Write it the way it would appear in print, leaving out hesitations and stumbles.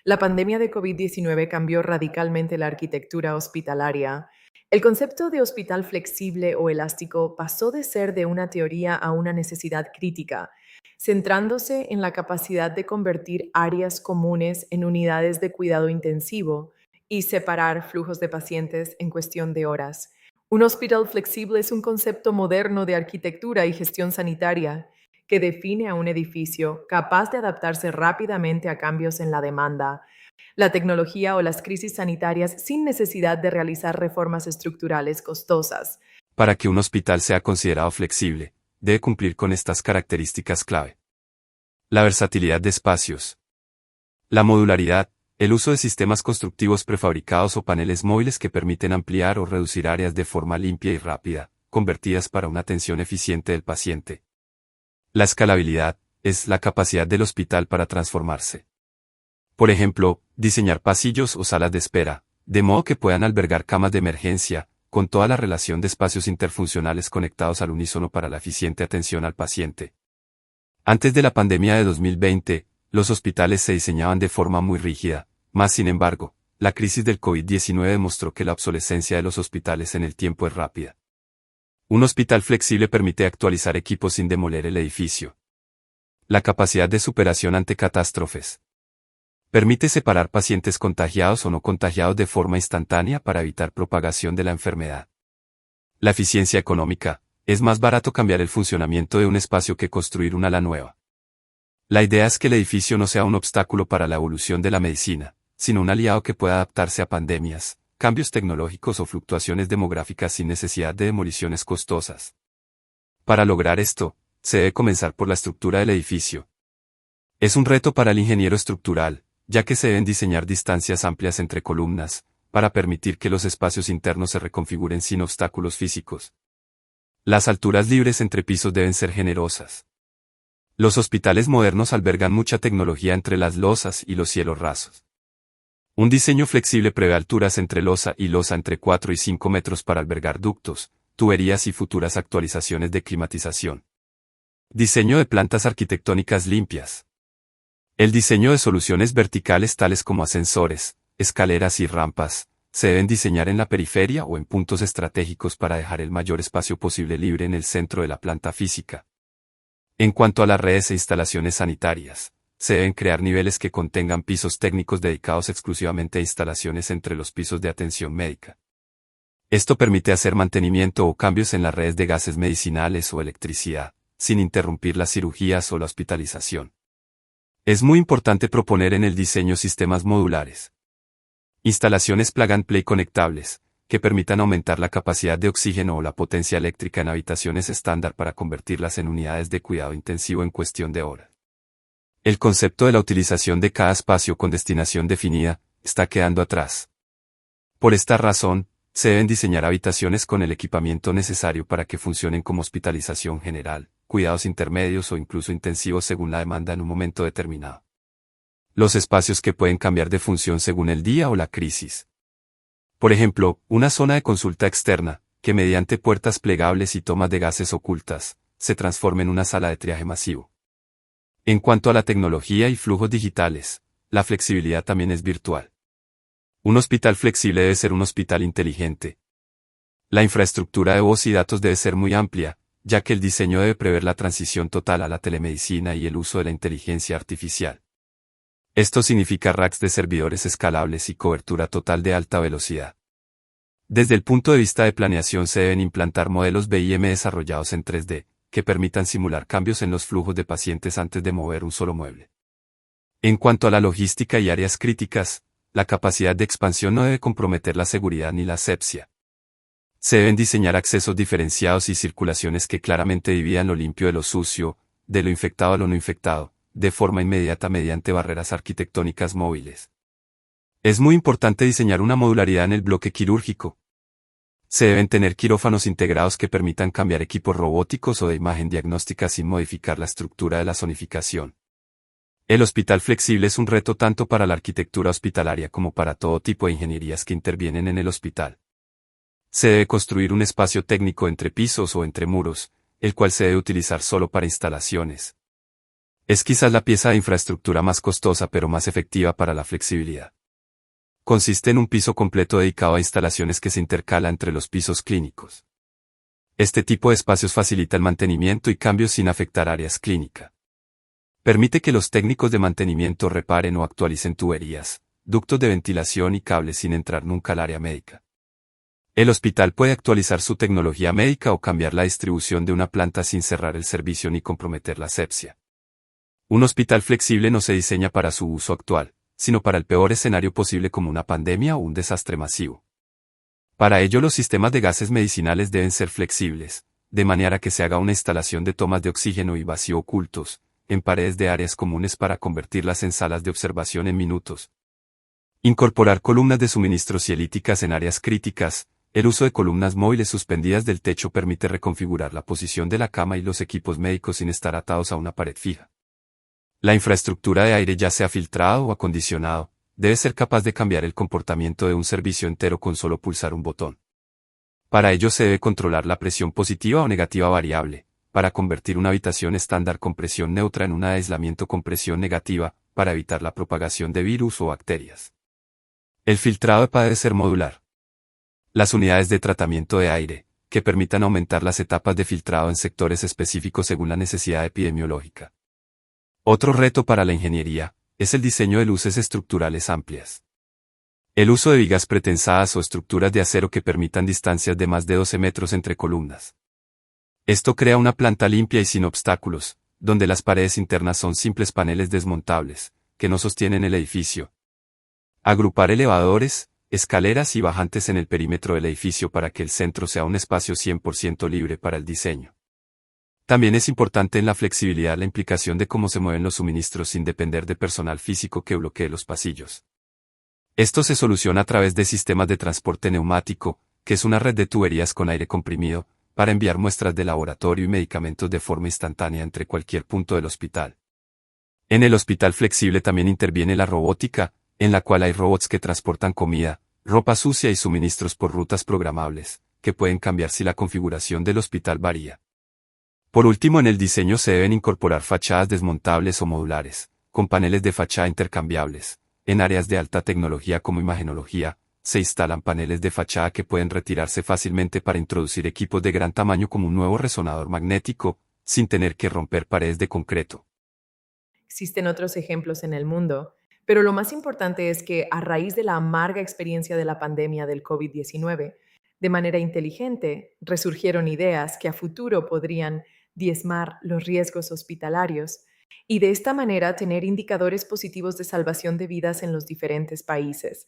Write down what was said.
La pandemia de COVID-19 cambió radicalmente la arquitectura hospitalaria. El concepto de hospital flexible o elástico pasó de ser de una teoría a una necesidad crítica, centrándose en la capacidad de convertir áreas comunes en unidades de cuidado intensivo y separar flujos de pacientes en cuestión de horas. Un hospital flexible es un concepto moderno de arquitectura y gestión sanitaria que define a un edificio capaz de adaptarse rápidamente a cambios en la demanda, la tecnología o las crisis sanitarias sin necesidad de realizar reformas estructurales costosas. Para que un hospital sea considerado flexible, debe cumplir con estas características clave. La versatilidad de espacios. La modularidad, el uso de sistemas constructivos prefabricados o paneles móviles que permiten ampliar o reducir áreas de forma limpia y rápida, convertidas para una atención eficiente del paciente. La escalabilidad, es la capacidad del hospital para transformarse. Por ejemplo, diseñar pasillos o salas de espera, de modo que puedan albergar camas de emergencia, con toda la relación de espacios interfuncionales conectados al unísono para la eficiente atención al paciente. Antes de la pandemia de 2020, los hospitales se diseñaban de forma muy rígida, más sin embargo, la crisis del COVID-19 demostró que la obsolescencia de los hospitales en el tiempo es rápida. Un hospital flexible permite actualizar equipos sin demoler el edificio. La capacidad de superación ante catástrofes. Permite separar pacientes contagiados o no contagiados de forma instantánea para evitar propagación de la enfermedad. La eficiencia económica. Es más barato cambiar el funcionamiento de un espacio que construir una ala nueva. La idea es que el edificio no sea un obstáculo para la evolución de la medicina, sino un aliado que pueda adaptarse a pandemias, cambios tecnológicos o fluctuaciones demográficas sin necesidad de demoliciones costosas. Para lograr esto, se debe comenzar por la estructura del edificio. Es un reto para el ingeniero estructural, ya que se deben diseñar distancias amplias entre columnas, para permitir que los espacios internos se reconfiguren sin obstáculos físicos. Las alturas libres entre pisos deben ser generosas. Los hospitales modernos albergan mucha tecnología entre las losas y los cielos rasos. Un diseño flexible prevé alturas entre losa y losa entre 4 y 5 metros para albergar ductos, tuberías y futuras actualizaciones de climatización. Diseño de plantas arquitectónicas limpias. El diseño de soluciones verticales tales como ascensores, escaleras y rampas, se deben diseñar en la periferia o en puntos estratégicos para dejar el mayor espacio posible libre en el centro de la planta física. En cuanto a las redes e instalaciones sanitarias, se deben crear niveles que contengan pisos técnicos dedicados exclusivamente a instalaciones entre los pisos de atención médica. Esto permite hacer mantenimiento o cambios en las redes de gases medicinales o electricidad, sin interrumpir las cirugías o la hospitalización. Es muy importante proponer en el diseño sistemas modulares. Instalaciones plug and play conectables, que permitan aumentar la capacidad de oxígeno o la potencia eléctrica en habitaciones estándar para convertirlas en unidades de cuidado intensivo en cuestión de horas. El concepto de la utilización de cada espacio con destinación definida está quedando atrás. Por esta razón, se deben diseñar habitaciones con el equipamiento necesario para que funcionen como hospitalización general, cuidados intermedios o incluso intensivos según la demanda en un momento determinado. Los espacios que pueden cambiar de función según el día o la crisis. Por ejemplo, una zona de consulta externa, que mediante puertas plegables y tomas de gases ocultas, se transforma en una sala de triaje masivo. En cuanto a la tecnología y flujos digitales, la flexibilidad también es virtual. Un hospital flexible debe ser un hospital inteligente. La infraestructura de voz y datos debe ser muy amplia, ya que el diseño debe prever la transición total a la telemedicina y el uso de la inteligencia artificial. Esto significa racks de servidores escalables y cobertura total de alta velocidad. Desde el punto de vista de planeación se deben implantar modelos BIM desarrollados en 3D, que permitan simular cambios en los flujos de pacientes antes de mover un solo mueble. En cuanto a la logística y áreas críticas, la capacidad de expansión no debe comprometer la seguridad ni la asepsia. Se deben diseñar accesos diferenciados y circulaciones que claramente dividan lo limpio de lo sucio, de lo infectado a lo no infectado, de forma inmediata mediante barreras arquitectónicas móviles. Es muy importante diseñar una modularidad en el bloque quirúrgico. Se deben tener quirófanos integrados que permitan cambiar equipos robóticos o de imagen diagnóstica sin modificar la estructura de la zonificación. El hospital flexible es un reto tanto para la arquitectura hospitalaria como para todo tipo de ingenierías que intervienen en el hospital. Se debe construir un espacio técnico entre pisos o entre muros, el cual se debe utilizar solo para instalaciones. Es quizás la pieza de infraestructura más costosa pero más efectiva para la flexibilidad. Consiste en un piso completo dedicado a instalaciones que se intercala entre los pisos clínicos. Este tipo de espacios facilita el mantenimiento y cambios sin afectar áreas clínicas. Permite que los técnicos de mantenimiento reparen o actualicen tuberías, ductos de ventilación y cables sin entrar nunca al área médica. El hospital puede actualizar su tecnología médica o cambiar la distribución de una planta sin cerrar el servicio ni comprometer la asepsia. Un hospital flexible no se diseña para su uso actual, sino para el peor escenario posible como una pandemia o un desastre masivo. Para ello los sistemas de gases medicinales deben ser flexibles, de manera que se haga una instalación de tomas de oxígeno y vacío ocultos, en paredes de áreas comunes para convertirlas en salas de observación en minutos. Incorporar columnas de suministro cielíticas en áreas críticas. El uso de columnas móviles suspendidas del techo permite reconfigurar la posición de la cama y los equipos médicos sin estar atados a una pared fija. La infraestructura de aire, ya sea filtrado o acondicionado, debe ser capaz de cambiar el comportamiento de un servicio entero con solo pulsar un botón. Para ello se debe controlar la presión positiva o negativa variable, para convertir una habitación estándar con presión neutra en un aislamiento con presión negativa, para evitar la propagación de virus o bacterias. El filtrado EPA debe ser modular. Las unidades de tratamiento de aire, que permitan aumentar las etapas de filtrado en sectores específicos según la necesidad epidemiológica. Otro reto para la ingeniería es el diseño de luces estructurales amplias. El uso de vigas pretensadas o estructuras de acero que permitan distancias de más de 12 metros entre columnas. Esto crea una planta limpia y sin obstáculos, donde las paredes internas son simples paneles desmontables, que no sostienen el edificio. Agrupar elevadores, escaleras y bajantes en el perímetro del edificio para que el centro sea un espacio 100% libre para el diseño. También es importante en la flexibilidad la implicación de cómo se mueven los suministros sin depender de personal físico que bloquee los pasillos. Esto se soluciona a través de sistemas de transporte neumático, que es una red de tuberías con aire comprimido, para enviar muestras de laboratorio y medicamentos de forma instantánea entre cualquier punto del hospital. En el hospital flexible también interviene la robótica, en la cual hay robots que transportan comida, ropa sucia y suministros por rutas programables, que pueden cambiar si la configuración del hospital varía. Por último, en el diseño se deben incorporar fachadas desmontables o modulares, con paneles de fachada intercambiables. En áreas de alta tecnología como imagenología, se instalan paneles de fachada que pueden retirarse fácilmente para introducir equipos de gran tamaño como un nuevo resonador magnético, sin tener que romper paredes de concreto. Existen otros ejemplos en el mundo, pero lo más importante es que a raíz de la amarga experiencia de la pandemia del COVID-19, de manera inteligente resurgieron ideas que a futuro podrían diezmar los riesgos hospitalarios y de esta manera tener indicadores positivos de salvación de vidas en los diferentes países.